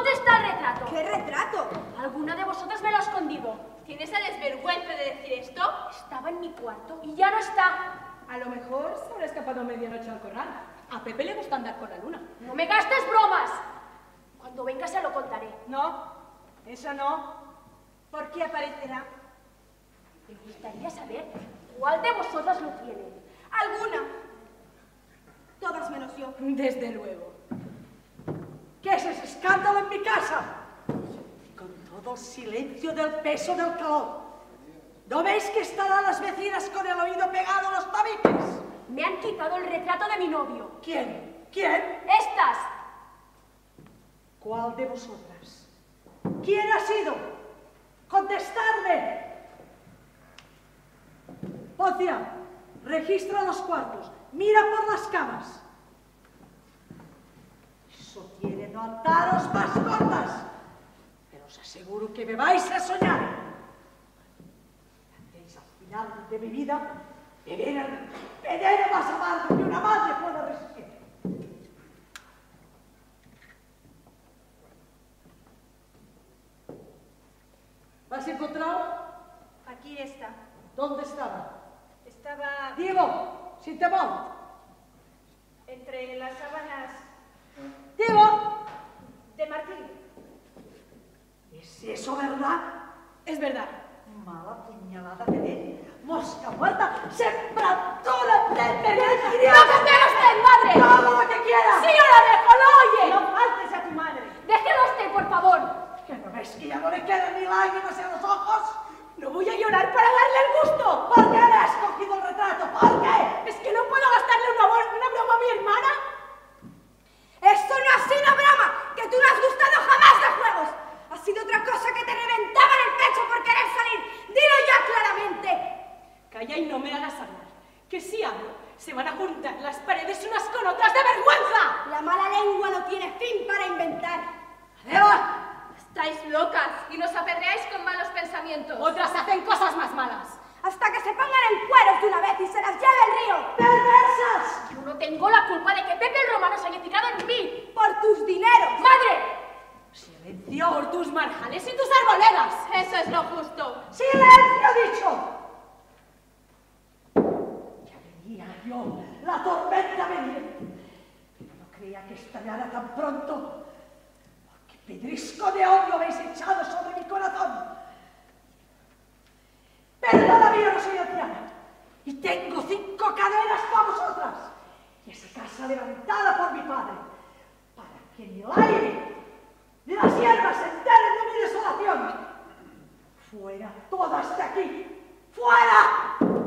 ¿Dónde está el retrato? ¿Qué retrato? ¿Alguna de vosotras me lo ha escondido? ¿Tienes la desvergüenza de decir esto? Estaba en mi cuarto y ya no está. A lo mejor se habrá escapado a medianoche al corral. A Pepe le gusta andar con la luna. ¡No me gastes bromas! Cuando venga se lo contaré. No, eso no. ¿Por qué aparecerá? Me gustaría saber cuál de vosotras lo tiene. ¿Alguna? Todas menos yo. Desde luego. ¿Qué es ese escándalo en mi casa? Con todo el silencio del peso del calor. ¿No veis que estarán las vecinas con el oído pegado a los tabiques? Me han quitado el retrato de mi novio. ¿Quién? ¿Quién? ¡Estas! ¿Cuál de vosotras? ¿Quién ha sido? ¡Contestadme! Pocia, registra los cuartos. Mira por las camas. Eso quiere no ataros más cortas. Pero os aseguro que me vais a soñar. Hacéis al final de mi vida veneno más amargo que una madre pueda resistir. ¿La has encontrado? Aquí está. ¿Dónde estaba? Estaba Diego, sin temor. entre las sábanas Diego, de Martín. ¿es eso verdad? Es verdad. Mala puñalada de él. Mosca muerta, sembradura de peregrinación. ¡No me pega usted, madre! ¡Todo lo que quiera! ¡Sí, yo la dejo, lo oye! No faltes a tu madre. ¡Déjelo usted, por favor! ¿Que no ves que ya no le quedan ni lágrimas en los ojos? No voy a llorar para darle el gusto. ¿Por qué le has cogido el retrato? ¿Por qué? ¿Es que no puedo gastarle una broma a mi hermana? Esto no ha sido broma, que tú no has gustado jamás de juegos. Ha sido otra cosa que te reventaba en el pecho por querer salir. Dilo ya claramente. Calla y no me hagas hablar. Que si hablo, se van a juntar las paredes unas con otras de vergüenza. La mala lengua no tiene fin para inventar. ¡Eva! Estáis locas y nos apedreáis con malos pensamientos. Otras hacen cosas más malas. Hasta que se pongan en cueros de una vez y se las lleve el río. ¡Perversas! Yo no tengo la culpa de que Pepe el Romano se haya fijado en mí. Por tus dineros. ¡Madre! ¡Silencio! Por tus marjales y tus arboledas. Eso es lo justo. ¡Silencio, dicho! Ya venía yo, la tormenta venía. Pero no creía que estallara tan pronto. Porque pedrisco de odio habéis echado sobre mi corazón. Pero todavía no soy anciana. Y tengo 5 cadenas para vosotras. Y esa casa levantada por mi padre. Para que ni el aire ni las hierbas se enteren de mi desolación. ¡Fuera todas de aquí! ¡Fuera!